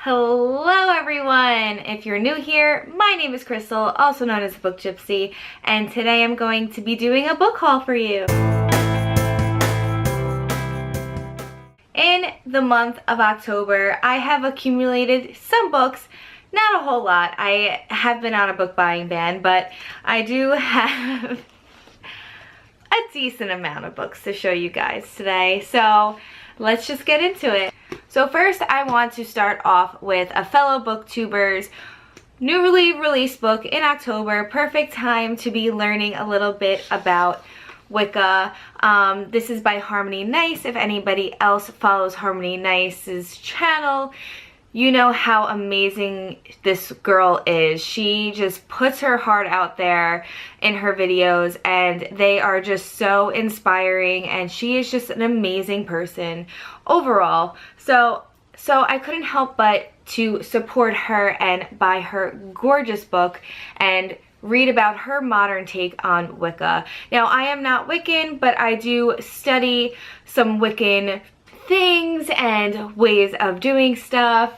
Hello everyone! If you're new here, my name is Crystal, also known as Book Gypsy, and today I'm going to be doing a book haul for you. In the month of October, I have accumulated some books, not a whole lot. I have been on a book buying ban, but I do have a decent amount of books to show you guys today, so let's just get into it. So first, I want to start off with a fellow booktuber's newly released book in October. Perfect time to be learning a little bit about Wicca. This is by Harmony Nice. If anybody else follows Harmony Nice's channel, you know how amazing this girl is. She just puts her heart out there in her videos, and they are just so inspiring, and she is just an amazing person overall. So I couldn't help but to support her and buy her gorgeous book and read about her modern take on Wicca. Now, I am not Wiccan, but I do study some Wiccan things and ways of doing stuff.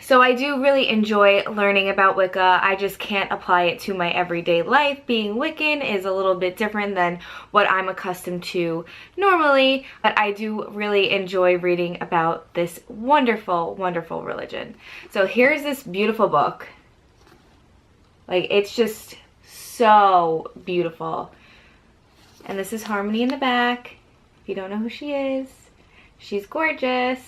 So I do really enjoy learning about Wicca. I just can't apply it to my everyday life. Being Wiccan is a little bit different than what I'm accustomed to normally, but I do really enjoy reading about this wonderful, wonderful religion. So here's this beautiful book. Like, it's just so beautiful. And this is Harmony in the back. If you don't know who she is, she's gorgeous.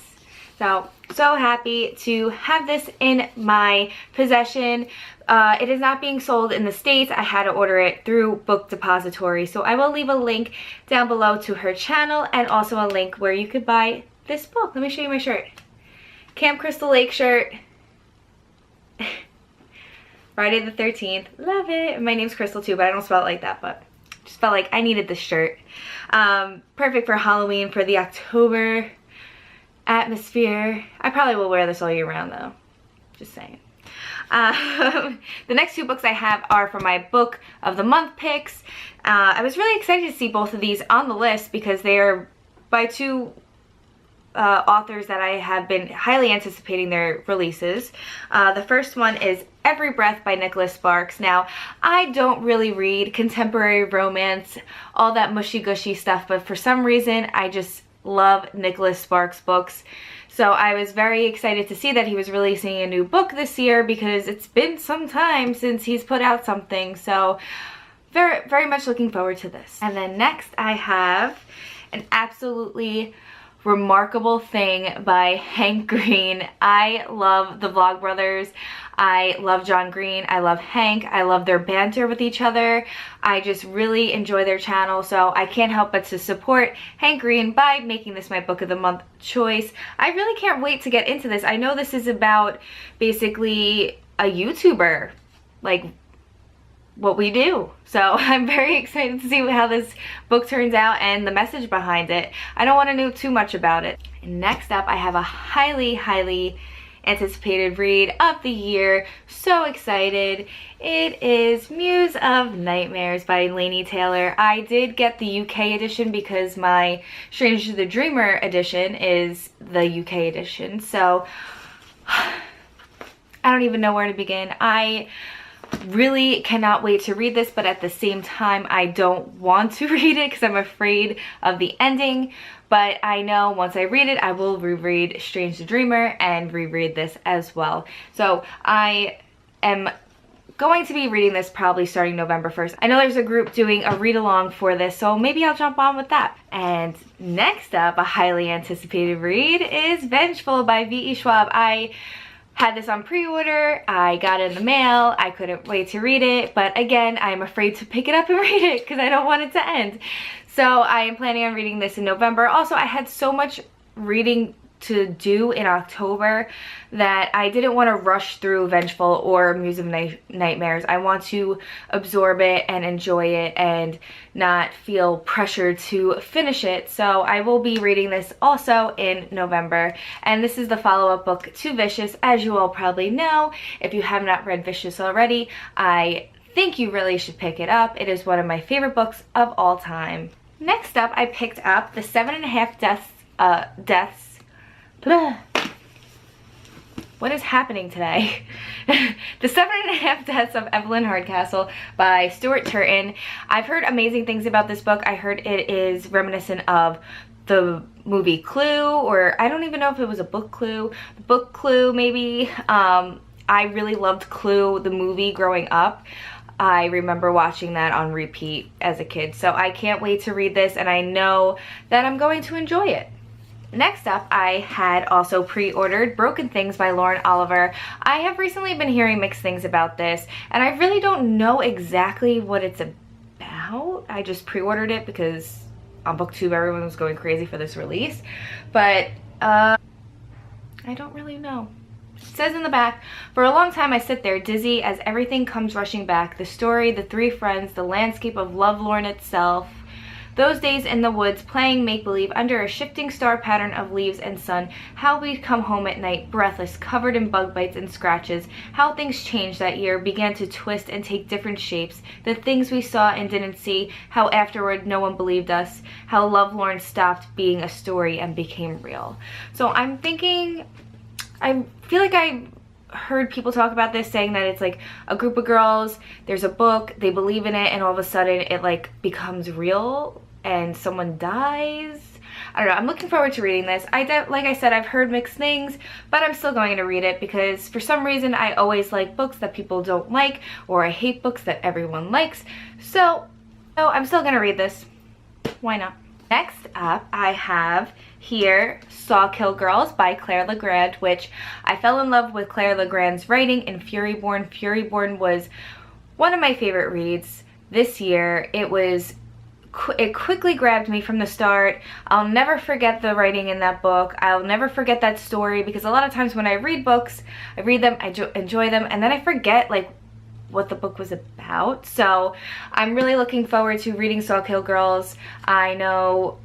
So happy to have this in my possession. It is not being sold in the States. I had to order it through Book Depository. So I will leave a link down below to her channel and also a link where you could buy this book. Let me show you my shirt. Camp Crystal Lake shirt. Friday the 13th. Love it. My name's Crystal too, but I don't spell it like that, but just felt like I needed this shirt. Perfect for Halloween, for the October atmosphere. I probably will wear this all year round though. Just saying. The next two books I have are for my book of the month picks. I was really excited to see both of these on the list because they are by two authors that I have been highly anticipating their releases. The first one is Every Breath by Nicholas Sparks. Now, I don't really read contemporary romance, all that mushy-gushy stuff, but for some reason I just love Nicholas Sparks books. So I was very excited to see that he was releasing a new book this year because it's been some time since he's put out something. So very, very much looking forward to this. And then next I have an absolutely remarkable thing by Hank Green. I love the Vlogbrothers. I love John Green. I love Hank. I love their banter with each other. I just really enjoy their channel, so I can't help but to support Hank Green by making this my book of the month choice. I really can't wait to get into this. I know this is about basically a YouTuber, like what we do. So I'm very excited to see how this book turns out and the message behind it. I don't want to know too much about it. And next up, I have a highly, highly anticipated read of the year. So excited. It is Muse of Nightmares by Laini Taylor. I did get the UK edition because my Stranger the Dreamer edition is the UK edition. So I don't even know where to begin. I really cannot wait to read this, but at the same time I don't want to read it because I'm afraid of the ending. But I know once I read it, I will reread Strange the Dreamer and reread this as well. So I am going to be reading this probably starting November 1st. I know there's a group doing a read along for this, so maybe I'll jump on with that. And next up, a highly anticipated read is Vengeful by V.E. Schwab. I had this on pre-order, I got it in the mail, I couldn't wait to read it, but again, I'm afraid to pick it up and read it because I don't want it to end. So I am planning on reading this in November. Also, I had so much reading to do in October that I didn't want to rush through Vengeful or Muse of Nightmares. I want to absorb it and enjoy it and not feel pressured to finish it. So I will be reading this also in November. And this is the follow-up book to Vicious, as you all probably know. If you have not read Vicious already, I think you really should pick it up. It is one of my favorite books of all time. Next up, I picked up the 7.5 Deaths what is happening today? The 7.5 Deaths of Evelyn Hardcastle by Stuart Turton. I've heard amazing things about this book. I heard it is reminiscent of the movie Clue, or I don't even know if it was a book Clue. Book Clue, maybe. I really loved Clue, the movie, growing up. I remember watching that on repeat as a kid. So I can't wait to read this, and I know that I'm going to enjoy it. Next up, I had also pre-ordered Broken Things by Lauren Oliver. I have recently been hearing mixed things about this, and I really don't know exactly what it's about. I just pre-ordered it because on BookTube everyone was going crazy for this release. But I don't really know. It says in the back, for a long time I sit there dizzy as everything comes rushing back. The story, the three friends, the landscape of Lovelorn itself. Those days in the woods playing make-believe under a shifting star pattern of leaves and sun. How we'd come home at night, breathless, covered in bug bites and scratches. How things changed that year, began to twist and take different shapes. The things we saw and didn't see. How afterward no one believed us. How Lovelorn stopped being a story and became real. So I'm thinking, I feel like I heard people talk about this, saying that it's like a group of girls, there's a book, they believe in it, and all of a sudden it like becomes real and someone dies. I don't know. I'm looking forward to reading this. Like I said, I've heard mixed things, but I'm still going to read it because for some reason I always like books that people don't like, or I hate books that everyone likes. So I'm still going to read this. Why not? Next up, I have here Sawkill Girls by Claire Legrand, which I fell in love with Claire Legrand's writing in Furyborn. Furyborn was one of my favorite reads this year. It quickly grabbed me from the start. I'll never forget the writing in that book. I'll never forget that story, because a lot of times when I read books, I read them, I enjoy them, and then I forget like what the book was about. So I'm really looking forward to reading Sawkill Girls. I know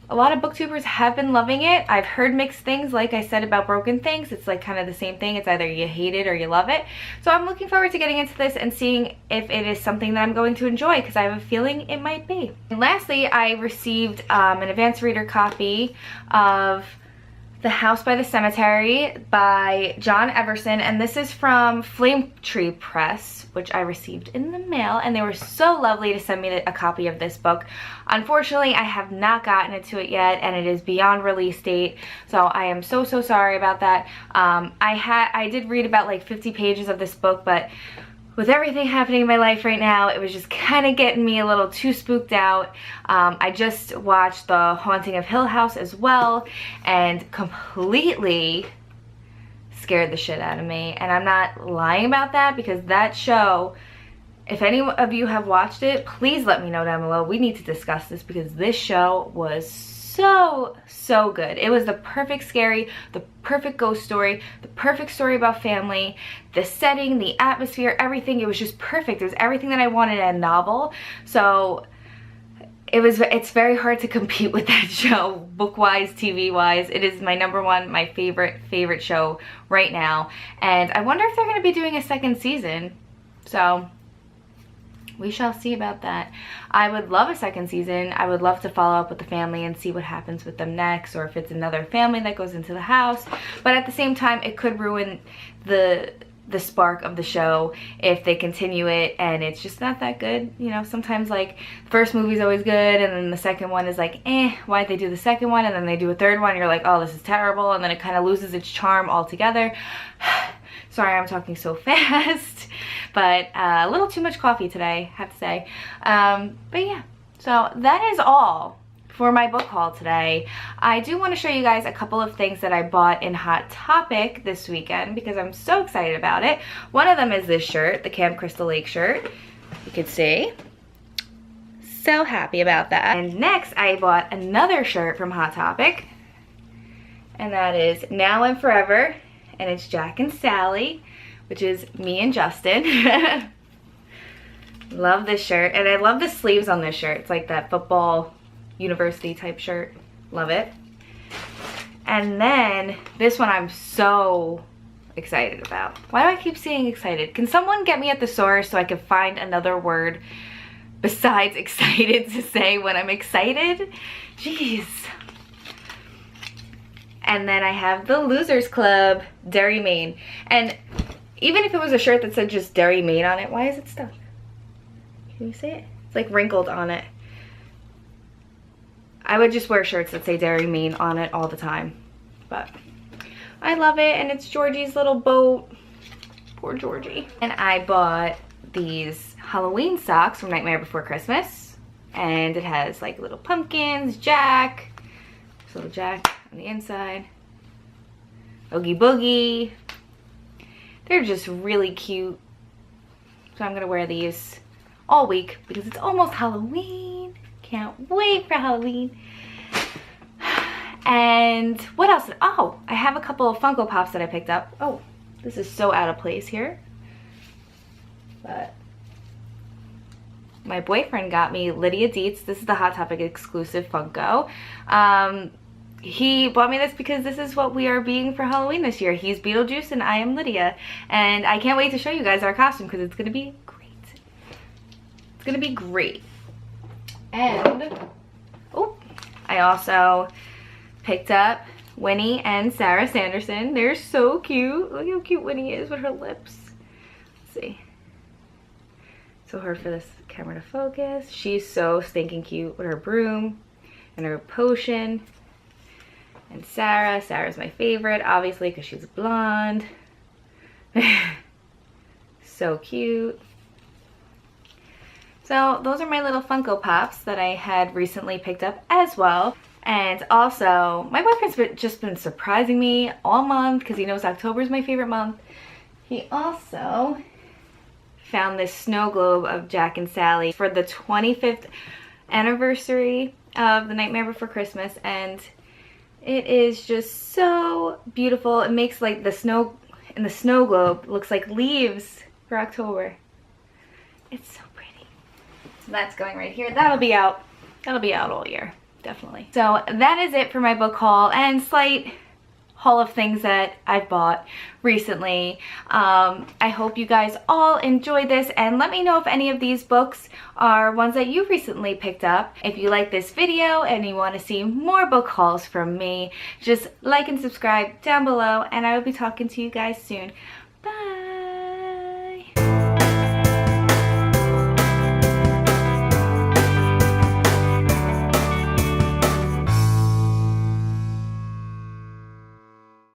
a lot of booktubers have been loving it. I've heard mixed things, like I said about Broken Things. It's like kind of the same thing. It's either you hate it or you love it. So I'm looking forward to getting into this and seeing if it is something that I'm going to enjoy, because I have a feeling it might be. And lastly, I received an advanced reader copy of The House by the Cemetery by John Everson, and this is from Flame Tree Press, which I received in the mail, and they were so lovely to send me a copy of this book. Unfortunately, I have not gotten it to it yet, and it is beyond release date, so I am so sorry about that. I did read about like 50 pages of this book, but with everything happening in my life right now, it was just kind of getting me a little too spooked out. I just watched The Haunting of Hill House as well, and completely scared the shit out of me. And I'm not lying about that, because that show, if any of you have watched it, please let me know down below. We need to discuss this, because this show was so good. It was the perfect scary, the perfect ghost story, the perfect story about family, the setting, the atmosphere, everything. It was just perfect. It was everything that I wanted in a novel. So it's very hard to compete with that show, book-wise, TV-wise. It is my #1, my favorite show right now. And I wonder if they're going to be doing a second season. So we shall see about that. I would love a second season. I would love to follow up with the family and see what happens with them next, or if it's another family that goes into the house. But at the same time, it could ruin the spark of the show if they continue it and it's just not that good. You know, sometimes like the first movie's always good, and then the second one is like, why'd they do the second one? And then they do a third one and you're like, oh, this is terrible, and then it kind of loses its charm altogether. Sorry, I'm talking so fast, but a little too much coffee today, I have to say. But yeah, so that is all for my book haul today. I do want to show you guys a couple of things that I bought in Hot Topic this weekend, because I'm so excited about it. One of them is this shirt, the Camp Crystal Lake shirt. You can see. So happy about that. And next, I bought another shirt from Hot Topic, and that is Now and Forever. And it's Jack and Sally, which is me and Justin. Love this shirt. And I love the sleeves on this shirt. It's like that football university type shirt. Love it. And then this one I'm so excited about. Why do I keep saying excited? Can someone get me at the source so I can find another word besides excited to say when I'm excited? Jeez. And then I have the Losers Club Dairy Maine. And even if it was a shirt that said just Dairy Maine on it, why is it stuck? Can you see it? It's like wrinkled on it. I would just wear shirts that say Dairy Maine on it all the time. But I love it, and it's Georgie's little boat. Poor Georgie. And I bought these Halloween socks from Nightmare Before Christmas. And it has like little pumpkins, Jack. There's a little Jack on the inside. Oogie Boogie. They're just really cute. So I'm gonna wear these all week because it's almost Halloween. Can't wait for Halloween. And what else? Oh, I have a couple of Funko Pops that I picked up. Oh, this is so out of place here. But my boyfriend got me Lydia Dietz. This is the Hot Topic exclusive Funko. He bought me this because this is what we are being for Halloween this year. He's Beetlejuice and I am Lydia. And I can't wait to show you guys our costume because it's going to be great. It's going to be great. And, oh, I also picked up Winnie and Sarah Sanderson. They're so cute. Look how cute Winnie is with her lips. Let's see. So her for this camera to focus. She's so stinking cute with her broom and her potion. And Sarah's my favorite, obviously, because she's blonde. So cute. So those are my little Funko Pops that I had recently picked up as well. And also, my boyfriend's just been surprising me all month because he knows October is my favorite month. He also found this snow globe of Jack and Sally for the 25th anniversary of The Nightmare Before Christmas, and it is just so beautiful. It makes like the snow in the snow globe looks like leaves for October. It's so pretty. So that's going right here. That'll be out all year, definitely. So that is it for my book haul and slight haul of things that I've bought recently. I hope you guys all enjoyed this, and let me know if any of these books are ones that you recently picked up. If you like this video and you want to see more book hauls from me, just like and subscribe down below, and I will be talking to you guys soon. Bye!